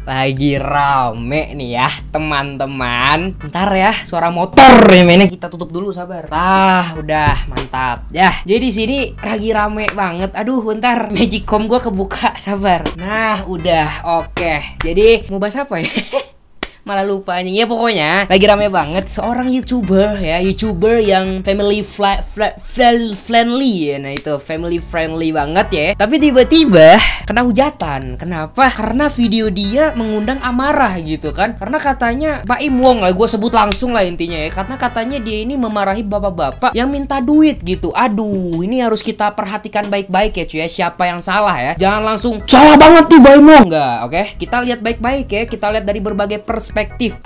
Lagi rame nih ya teman-teman. Bentar ya, suara motor ya mainnya, kita tutup dulu, sabar. Udah mantap. Ya, jadi di sini lagi rame banget. Aduh, bentar, Magicom gua kebuka, sabar. Nah, udah oke. Jadi mau bahas apa ya? Malah lupa nih. Ya pokoknya lagi rame banget seorang YouTuber ya, YouTuber yang family friendly ya. Nah itu family friendly banget ya. Tapi tiba-tiba kena hujatan. Kenapa? Karena video dia mengundang amarah gitu kan. Karena katanya Pak Im Wong lah, gue sebut langsung lah intinya ya. Karena katanya dia ini memarahi bapak-bapak yang minta duit gitu. Aduh, ini harus kita perhatikan baik-baik ya cuy ya. Siapa yang salah ya? Jangan langsung salah banget nih Pak Im Wong. Enggak, oke? Kita lihat baik-baik ya. Kita lihat dari berbagai perspektif.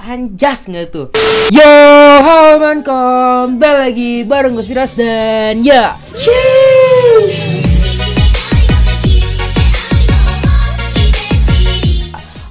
Anjas nggak tuh? Yo, halo man, kembali lagi bareng gue Spiras dan ya, cheers.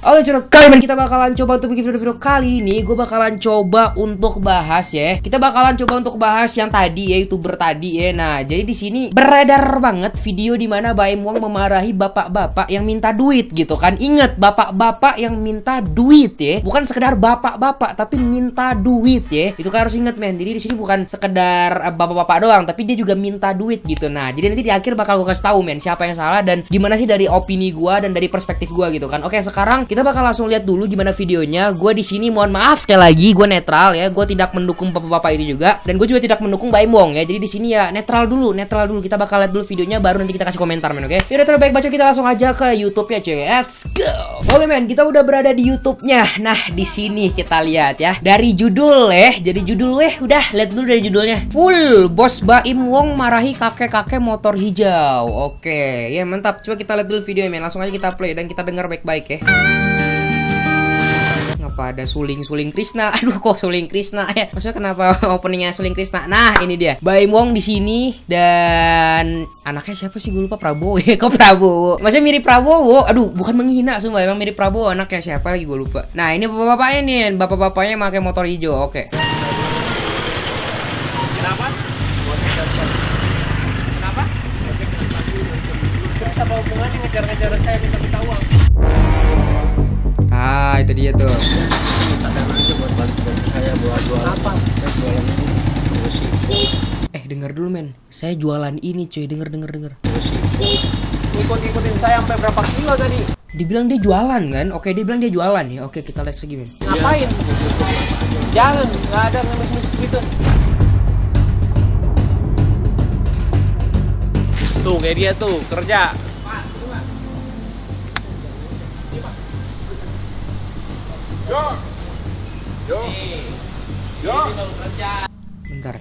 Oke curug, kali ini kita bakalan coba untuk bikin video-video kali ini. Gue bakalan coba untuk bahas ya. Kita bakalan coba untuk bahas yang tadi ya, YouTuber tadi ya. Nah, jadi di sini beredar banget video di mana Baim Wong memarahi bapak-bapak yang minta duit gitu kan. Ingat, bapak-bapak yang minta duit ya. Bukan sekedar bapak-bapak, tapi minta duit ya. Itu kan harus inget men. Jadi di sini bukan sekedar bapak-bapak doang, tapi dia juga minta duit gitu. Nah, jadi nanti di akhir bakal gue kasih tahu men siapa yang salah dan gimana sih dari opini gue dan dari perspektif gue gitu kan. Oke, sekarang kita bakal langsung lihat dulu gimana videonya. Gue di sini mohon maaf sekali lagi, gue netral ya. Gue tidak mendukung bapak-bapak itu juga, dan gue juga tidak mendukung Baim Wong ya. Jadi di sini ya netral dulu. Kita bakal lihat dulu videonya, baru nanti kita kasih komentar men, oke? Yaudah, terbaik baca kita langsung aja ke YouTube-nya cuy. Let's go. Oke men, kita udah berada di YouTube-nya. Nah, di sini kita lihat ya. Dari judul jadi judul udah lihat dulu dari judulnya. Full Bos Baim Wong marahi kakek-kakek motor hijau. Oke, ya mantap. Coba kita lihat dulu videonya men. Langsung aja kita play dan kita dengar baik-baik ya. Ngapa ada suling Krishna? Aduh, kok suling Krishna ya? Maksudnya kenapa openingnya suling Krishna? Nah, ini dia. Baim Wong di sini dan anaknya siapa sih? Gue lupa. Prabowo ya. Kok Prabowo? Maksudnya mirip Prabowo. Aduh, bukan menghina sumpah, emang mirip Prabowo. Anaknya siapa lagi gue lupa. Nah, ini bapak-bapaknya nih. Bapak-bapaknya pakai motor hijau. Oke. Kenapa? Kenapa? Terus apa hubungannya ngejar-ngejar saya minta uang? Itu dia tuh. Minta dana aja buat balik saya buat jualan apa? Saya jualan ini. Dengar dulu men. Saya jualan ini cuy. Dengar. Ikut-ikutin saya sampai berapa kilo tadi? Dibilang dia jualan kan? Oke, dia bilang dia jualan ya. Oke, kita lihat segi men. Ngapain? Jangan, nggak ada ngemis-ngemis gitu. Tuh kayak dia tuh kerja. Yo. Bentar.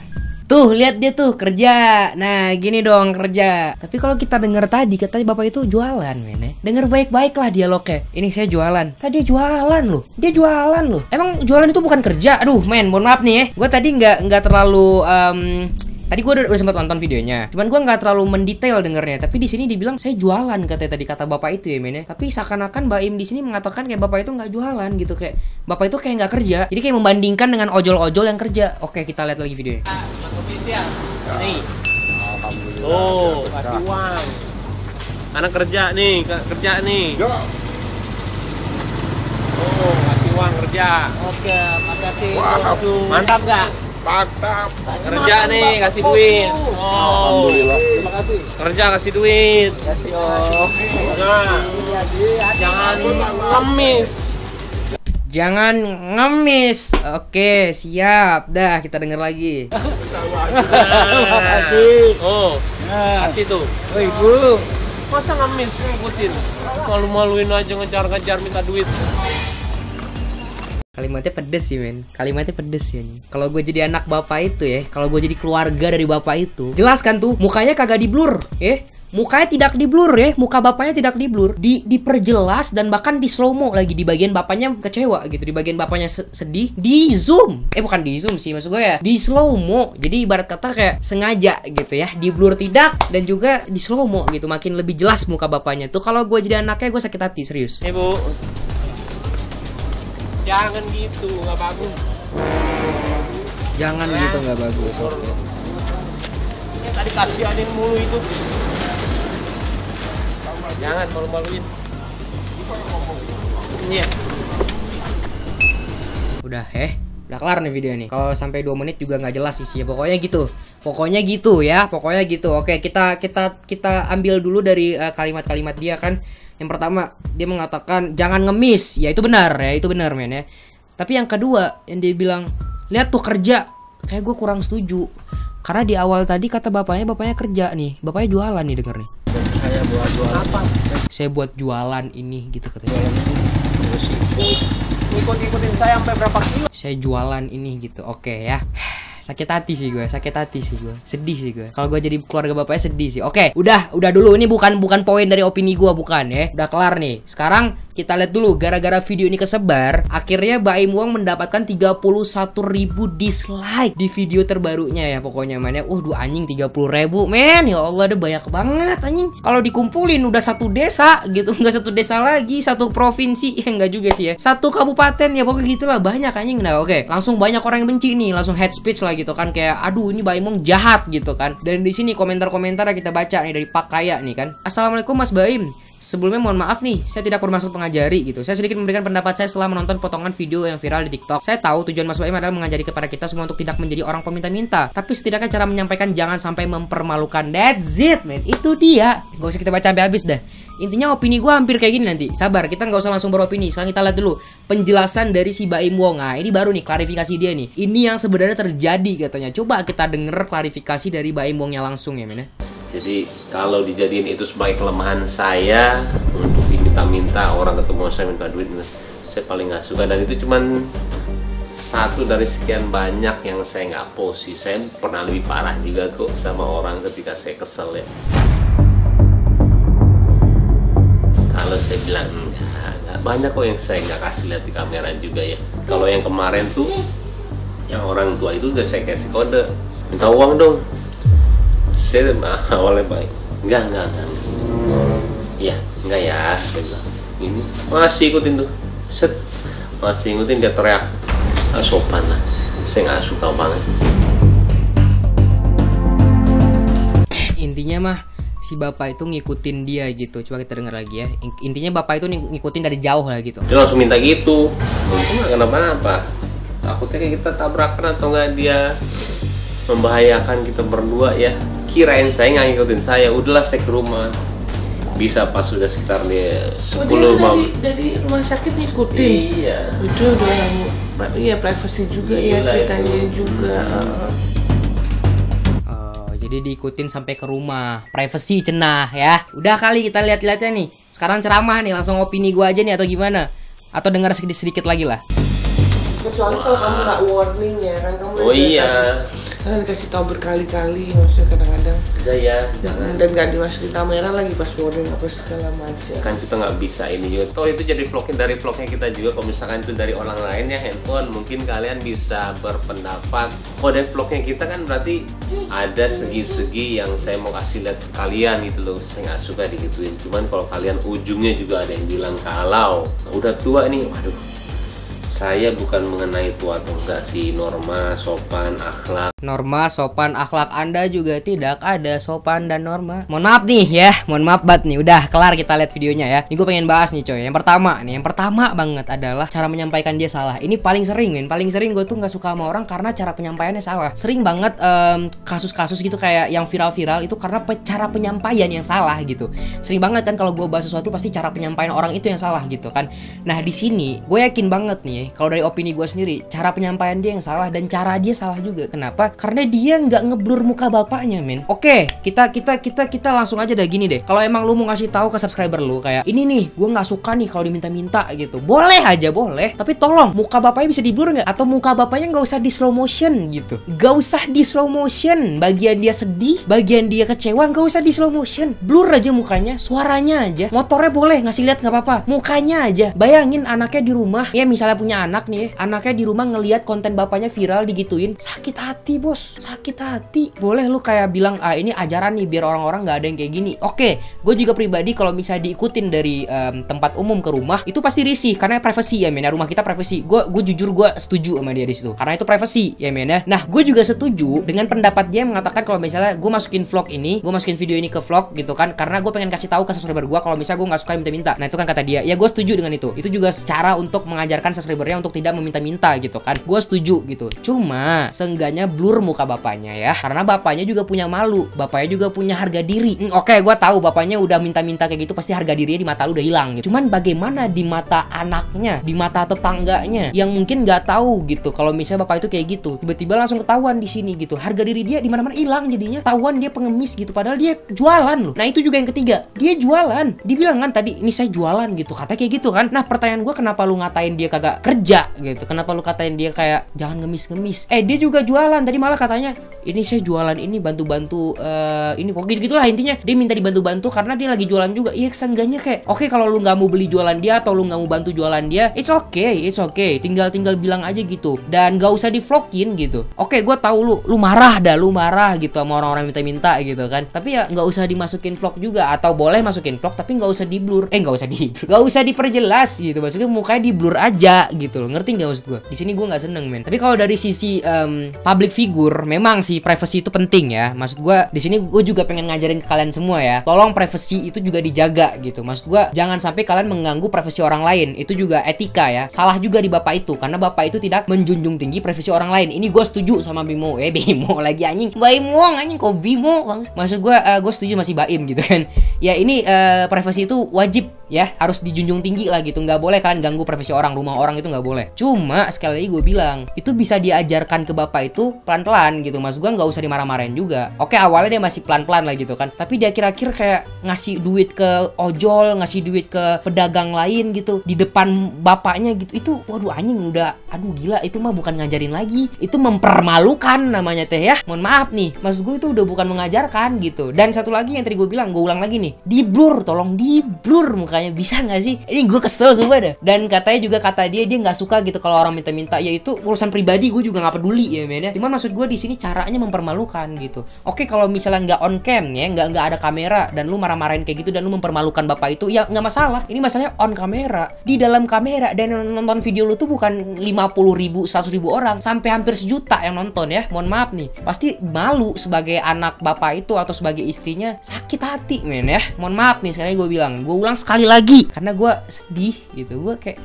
Tuh, lihat dia tuh kerja. Nah, gini dong kerja. Tapi kalau kita dengar tadi katanya bapak itu jualan, men ya. Dengar baik-baik lah dialognya. Ini saya jualan. Tadi dia jualan loh. Dia jualan loh. Emang jualan itu bukan kerja? Aduh, men, mohon maaf nih ya. Gue tadi nggak terlalu tadi gue udah sempat nonton videonya. Cuman gue nggak terlalu mendetail dengernya. Tapi di sini dibilang saya jualan katanya tadi kata bapak itu ya men ya. Tapi seakan-akan Baim di sini mengatakan kayak bapak itu nggak jualan gitu, kayak bapak itu kayak nggak kerja. Jadi kayak membandingkan dengan ojol-ojol yang kerja. Oke, kita lihat lagi videonya. Nih. Alhamdulillah. Oh, kasih uang. Anak kerja nih, Oh, kasih uang kerja. Oke, makasih. Mantap nggak? Mantap. Kerja nih, kasih duit. Oh, Alhamdulillah. Terima kasih. Kerja kasih duit. Kasih om. Jangan ngemis. Jangan ngemis. Oke, siap. Dah, kita denger lagi. Makasih. Oh, kasih tuh. Woi, Bu. Masa ngemis ngikutin? Malu-maluin aja ngejar-ngejar minta duit. Kalimatnya pedes sih men. Kalimatnya pedes ya. Kalau gue jadi anak bapak itu ya, kalau gue jadi keluarga dari bapak itu, jelas kan tuh mukanya kagak di blur ya. Mukanya tidak di blur ya. Muka bapaknya tidak di blur, diperjelas dan bahkan di slow mo lagi. Di bagian bapaknya kecewa gitu, di bagian bapaknya sedih, di zoom. Bukan di zoom sih, maksud gue ya di slow mo. Jadi ibarat kata kayak sengaja gitu ya, di blur tidak dan juga di slow mo gitu. Makin lebih jelas muka bapaknya tuh. Kalau gue jadi anaknya gue sakit hati serius. Bu, jangan gitu, nggak bagus. Jangan gitu, nggak bagus. Oke. Ini tadi kasihanin mulu itu. Jangan malu-maluin. Iya. Udah kelar nih video nih. Kalau sampai 2 menit juga nggak jelas sih. Pokoknya gitu. Pokoknya gitu. Oke, kita ambil dulu dari kalimat-kalimat dia kan. Yang pertama, dia mengatakan jangan ngemis. Ya itu benar men ya. Tapi yang kedua, yang dia bilang, lihat tuh kerja. Kayak gue kurang setuju. Karena di awal tadi kata bapaknya kerja nih. Bapaknya jualan nih, denger nih. Saya buat jualan apa? Saya buat jualan ini gitu katanya. Ikutin saya sampai berapa kilo? Saya jualan ini gitu. Oke ya. Sakit hati sih gue. Sedih sih gue. Kalau gue jadi keluarga bapaknya sedih sih. Oke, udah dulu. Ini bukan poin dari opini gue, bukan ya. Udah kelar nih. Sekarang kita lihat dulu, gara-gara video ini kesebar, akhirnya Baim Wong mendapatkan 31.000 dislike di video terbarunya ya. Pokoknya mana anjing 30.000 men. Ya Allah, ada banyak banget anjing. Kalau dikumpulin udah satu desa gitu. Enggak satu desa lagi, satu provinsi. Ya enggak juga sih ya. Satu kabupaten ya, pokoknya gitulah, banyak anjing. Nah, oke. Langsung banyak orang yang benci nih, langsung hate speech lah gitu kan, kayak aduh ini Baim Wong jahat gitu kan. Dan di sini komentar-komentar yang kita baca nih dari Pak Kaya nih kan. Assalamualaikum Mas Baim. Sebelumnya mohon maaf nih, saya tidak bermaksud mengajari gitu. Saya sedikit memberikan pendapat saya setelah menonton potongan video yang viral di TikTok. Saya tahu tujuan Mas Baim adalah mengajari kepada kita semua untuk tidak menjadi orang peminta-minta. Tapi setidaknya cara menyampaikan jangan sampai mempermalukan. That's it, man. Itu dia. Gak usah kita baca sampai habis dah. Intinya opini gue hampir kayak gini nanti. Sabar, kita nggak usah langsung beropini. Sekarang kita lihat dulu penjelasan dari si Baim Wong. Nah, ini baru nih klarifikasi dia nih. Ini yang sebenarnya terjadi katanya. Coba kita denger klarifikasi dari Baim Wongnya langsung ya, men. Jadi kalau dijadiin itu sebagai kelemahan saya untuk diminta-minta orang ketemu saya minta duit, saya paling nggak suka. Dan itu cuman satu dari sekian banyak yang saya nggak post sih. Saya pernah lebih parah juga kok sama orang ketika saya kesel ya. Kalau saya bilang enggak, banyak kok yang saya nggak kasih lihat di kamera juga ya. Kalau yang kemarin tuh yang orang tua itu udah saya kasih kode, minta uang dong. Saya awalnya baik, enggak. Iya, enggak ya. Saya bilang, ini masih ikutin tuh, masih ikutin, dia teriak, nggak sopan lah. Saya nggak suka banget. Intinya mah si bapak itu ngikutin dia gitu. Coba kita dengar lagi ya. Intinya bapak itu ngikutin dari jauh lah gitu. Dia langsung minta gitu. Untung nggak kenapa-napa. Takutnya kita tabrakan atau nggak dia membahayakan kita berdua ya. Kirain saya nggak ngikutin saya. Udahlah saya ke rumah. Bisa pas sudah sekitar dia 10 malam. Dari rumah sakit ngikutin. Iya. Itu udah iya privacy juga ya, ceritanya juga. Jadi diikutin sampai ke rumah. Privacy cenah ya. Udah kali kita lihat-lihatnya nih. Sekarang ceramah nih, langsung opini gua aja nih atau gimana? Atau dengar sedikit-sedikit lagi lah. Kecuali kalau kamu nggak warning ya kan, kamu iya. Karena dikasih tahu berkali-kali, maksudnya kadang-kadang. Udah ya. Jangan. Dan nggak dimasukin kamera lagi pas warning apa segala macam. Kan kita nggak bisa ini juga. Toh itu jadi dari vlognya kita juga. Kalau misalkan itu dari orang lain ya handphone, mungkin kalian bisa berpendapat. Kalau dari vlognya kita kan berarti ada segi-segi yang saya mau kasih lihat ke kalian gitu loh. Saya nggak suka digituin. Cuman kalau kalian ujungnya juga ada yang bilang kalau udah tua nih, waduh. Saya bukan mengenai tua atau enggak sih, norma, sopan, akhlak. Norma, sopan, akhlak Anda juga tidak ada sopan dan norma. Mohon maaf nih ya, mohon maaf banget nih. Udah kelar kita lihat videonya ya. Ini gue pengen bahas nih coy. Yang pertama banget adalah cara menyampaikan dia salah. Ini paling sering gue tuh nggak suka sama orang karena cara penyampaiannya salah. Sering banget kasus-kasus gitu kayak yang viral-viral itu karena cara penyampaian yang salah gitu. Sering banget kan kalau gue bahas sesuatu pasti cara penyampaian orang itu yang salah gitu kan. Nah di sini gue yakin banget nih. Kalau dari opini gue sendiri, cara penyampaian dia yang salah dan cara dia salah juga. Kenapa? Karena dia nggak ngeblur muka bapaknya, men. Oke, kita langsung aja dah gini deh. Kalau emang lu mau ngasih tahu ke subscriber lu kayak ini nih, gue nggak suka nih kalau diminta-minta gitu. Boleh aja, boleh. Tapi tolong muka bapaknya bisa di blur nggak? Atau muka bapaknya nggak usah di slow motion gitu. Nggak usah di slow motion. Bagian dia sedih, bagian dia kecewa nggak usah di slow motion. Blur aja mukanya, suaranya aja. Motornya boleh ngasih lihat nggak apa-apa. Mukanya aja. Bayangin anaknya di rumah, ya misalnya punya punya anak nih, anaknya di rumah ngelihat konten bapaknya viral digituin, sakit hati bos, sakit hati. Boleh lu kayak bilang ini ajaran nih biar orang-orang nggak ada yang kayak gini. Oke, gue juga pribadi kalau misalnya diikutin dari tempat umum ke rumah itu pasti risih karena privacy ya men. Rumah kita privacy. Gue jujur gue setuju sama dia di situ karena itu privacy ya men ya. Nah gue juga setuju dengan pendapat dia yang mengatakan kalau misalnya gue masukin vlog ini, gue masukin video ini ke vlog gitu kan, karena gue pengen kasih tahu ke subscriber gue kalau misalnya gue nggak suka minta-minta. Nah itu kan kata dia, ya gue setuju dengan itu. Itu juga cara untuk mengajarkan subscribernya untuk tidak meminta-minta gitu kan. Gue setuju gitu. Cuma seenggaknya blur muka bapaknya ya, karena bapaknya juga punya malu, bapaknya juga punya harga diri. Oke, gue tahu bapaknya udah minta-minta kayak gitu, pasti harga dirinya di mata lu udah hilang gitu. Cuman bagaimana di mata anaknya, di mata tetangganya yang mungkin nggak tahu gitu kalau misalnya bapak itu kayak gitu, tiba-tiba langsung ketahuan di sini gitu. Harga diri dia di mana-mana hilang jadinya. Tahuan dia pengemis gitu, padahal dia jualan loh. Nah itu juga yang ketiga, dia jualan. Dibilang kan tadi, ini saya jualan gitu, kata kayak gitu kan. Nah pertanyaan gue, kenapa lu ngatain dia kagak kerja gitu? Kenapa lu katain dia kayak jangan ngemis-ngemis? Dia juga jualan. Tadi malah katanya ini saya jualan ini bantu-bantu ini pokoknya gitulah intinya. Dia minta dibantu-bantu karena dia lagi jualan juga. Iya seenggaknya kayak oke, kalau lu nggak mau beli jualan dia atau lu nggak mau bantu jualan dia, it's okay. Tinggal bilang aja gitu dan gak usah di vlogin gitu. Oke, gue tahu lu marah gitu sama orang-orang minta-minta gitu kan. Tapi ya nggak usah dimasukin vlog juga, atau boleh masukin vlog tapi nggak usah di blur. Nggak usah diperjelas gitu. Maksudnya mukanya di blur aja gitu loh. Ngerti nggak maksud gue? Di sini gue nggak seneng men. Tapi kalau dari sisi public figure, memang sih privacy itu penting ya. Maksud gue di sini gue juga pengen ngajarin ke kalian semua ya. Tolong privacy itu juga dijaga gitu. Maksud gue jangan sampai kalian mengganggu privasi orang lain. Itu juga etika ya. Salah juga di bapak itu karena bapak itu tidak menjunjung tinggi privasi orang lain. Ini gue setuju sama Bimo. Bimo lagi anjing. Bimo anjing kok Bimo. Maksud gue setuju masih Baim gitu kan. Ya ini privasi itu wajib ya, harus dijunjung tinggi lah gitu. Nggak boleh kalian ganggu privasi orang, rumah orang itu nggak boleh. Cuma sekali lagi gue bilang, itu bisa diajarkan ke bapak itu pelan-pelan gitu. Maksud gue nggak usah dimarah-marahin juga. Oke, awalnya dia masih pelan-pelan lah gitu kan. Tapi di akhir-akhir kayak ngasih duit ke ojol, ngasih duit ke pedagang lain gitu di depan bapaknya gitu. Itu waduh anjing udah, aduh gila, itu mah bukan ngajarin lagi, itu mempermalukan namanya teh ya. Mohon maaf nih, maksud gue itu udah bukan mengajarkan gitu. Dan satu lagi yang tadi gue bilang, gue ulang lagi nih, di blur, tolong di blur mukanya, bisa nggak sih? Ini gue kesel sumpah dah. Dan katanya juga kata dia nggak suka gitu kalau orang minta-minta. Ya itu urusan pribadi, gue juga nggak peduli ya men ya. Cuman maksud gue di sini caranya mempermalukan gitu. Oke, kalau misalnya nggak on cam ya, nggak ada kamera dan lu marah-marahin kayak gitu dan lu mempermalukan bapak itu, ya nggak masalah. Ini masalahnya on kamera, di dalam kamera, dan yang nonton video lu tuh bukan 50.000, 100.000 orang, sampai hampir 1 juta yang nonton ya. Mohon maaf nih, pasti malu sebagai anak bapak itu atau sebagai istrinya, sakit hati men ya. Mohon maaf nih, sekali gue bilang, gue ulang sekali lagi karena gue sedih gitu. Gue kayak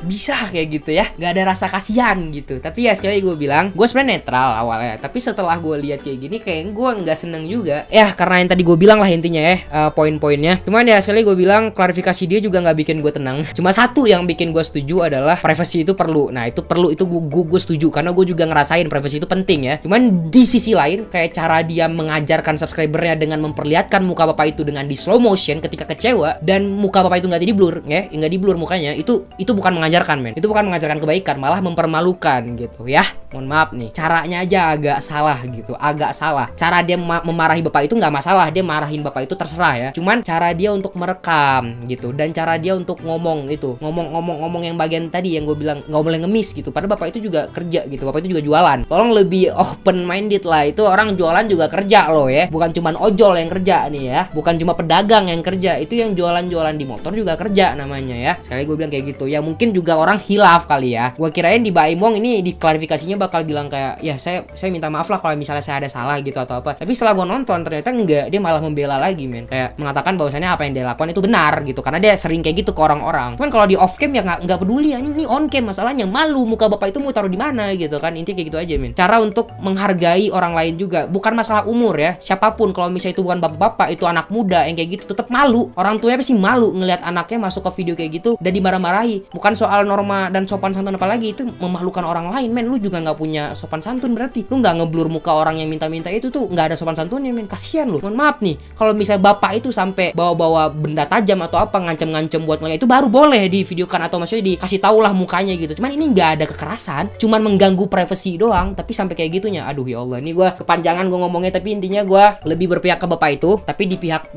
bisa kayak gitu ya, nggak ada rasa kasihan gitu. Tapi ya sekali gue bilang, gue sebenarnya netral awalnya, tapi setelah gue lihat kayak gini kayak gue nggak seneng juga ya, karena yang tadi gue bilang lah intinya ya, poin-poinnya. Cuman ya sekali gue bilang, klarifikasi dia juga nggak bikin gue tenang. Cuma satu yang bikin gue setuju adalah privacy itu perlu. Nah itu perlu, itu gue setuju karena gue juga ngerasain privacy itu penting ya. Cuman di sisi lain, kayak cara dia mengajarkan subscribernya dengan memperlihatkan muka bapak itu dengan di slow motion ketika kecewa, dan muka bapak itu nggak di blur ya, nggak di blur mukanya, itu bukan mengajarkan men. Itu bukan mengajarkan kebaikan, malah mempermalukan gitu ya. Mohon maaf nih, caranya aja agak salah gitu, agak salah. Cara dia memarahi bapak itu nggak masalah, dia marahin bapak itu terserah ya. Cuman cara dia untuk merekam gitu, dan cara dia untuk ngomong itu, ngomong yang bagian tadi yang gue bilang nggak boleh ngemis gitu. Padahal bapak itu juga kerja gitu, bapak itu juga jualan. Tolong lebih open minded lah, itu orang jualan juga kerja loh ya, bukan cuman ojol yang kerja nih ya, bukan cuma pedagang yang kerja, itu yang jualan di motor juga kerja namanya ya. Sekali gue bilang kayak gitu ya, mungkin juga orang hilaf kali ya. Gua kirain di Baimong ini di klarifikasinya bakal bilang kayak ya saya minta maaf lah kalau misalnya saya ada salah gitu atau apa. Tapi setelah gua nonton ternyata enggak, dia malah membela lagi men, kayak mengatakan bahwasannya apa yang dia lakukan itu benar gitu, karena dia sering kayak gitu ke orang-orang. Cuman kalau di off cam ya nggak peduli, ini on cam masalahnya, malu muka bapak itu mau taruh di mana gitu kan. Intinya kayak gitu aja men. Cara untuk menghargai orang lain juga, bukan masalah umur ya, siapapun. Kalau misalnya itu bukan bapak-bapak, itu anak muda yang kayak gitu, tetap malu. Orang tuanya pasti malu ngelihat anaknya masuk ke video kayak gitu dan dimarah-marahi. Bukan soal norma dan sopan santun apa lagi, itu memalukan orang lain men. Lu juga nggak punya sopan santun, berarti lu nggak ngeblur muka orang yang minta-minta itu tuh nggak ada sopan santunnya men. Kasihan lu. Mohon maaf nih, kalau misalnya bapak itu sampai bawa-bawa benda tajam atau apa ngancem-ngancem buat ngeliat, itu baru boleh di videokan atau maksudnya dikasih tau lah mukanya gitu. Cuman ini nggak ada kekerasan, cuman mengganggu privasi doang, tapi sampai kayak gitunya. Aduh ya Allah, ini gue kepanjangan gue ngomongnya, tapi intinya gue lebih berpihak ke bapak itu. Tapi di pihak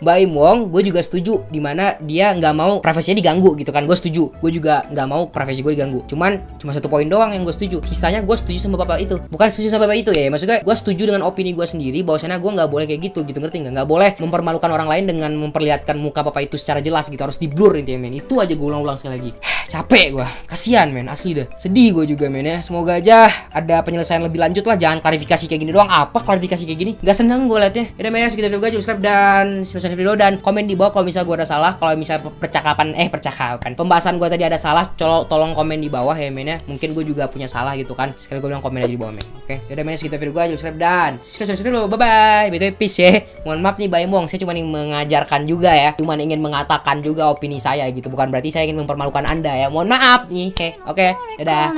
Baim Wong gue juga setuju, dimana dia nggak mau privasinya diganggu gitu kan. Gue setuju, gue juga nggak mau privasi gue diganggu. Cuma satu poin doang yang gue setuju, sisanya gue setuju sama bapak itu. Bukan setuju sama bapak itu ya, maksudnya gue setuju dengan opini gue sendiri bahwasanya gue nggak boleh kayak gitu, ngerti nggak boleh mempermalukan orang lain dengan memperlihatkan muka bapak itu secara jelas gitu, harus di blur intinya men. Itu aja gue ulang-ulang sekali lagi. Capek gue, kasihan men, asli deh, sedih gue juga men ya. Semoga aja ada penyelesaian lebih lanjut lah, jangan klarifikasi kayak gini doang. Apa klarifikasi kayak gini, nggak seneng gue liatnya. Udah men, segitu video gue, subscribe dan share video dan komen di bawah kalau misalnya gue ada salah. Kalau misalnya percakapan pembahasan gue tadi ada salah, tolong komen di bawah ya men ya. Mungkin gue juga punya salah gitu kan, sekali gue bilang komen aja di bawah men. Oke, udah men, segitu video gue, subscribe dan share dulu, bye bye. BTW peace ya. Mohon maaf nih Baim Wong, saya cuma ingin mengajarkan juga ya, cuma ingin mengatakan juga opini saya gitu, bukan berarti saya ingin mempermalukan anda ya. Mohon maaf nih. Oke, dadah.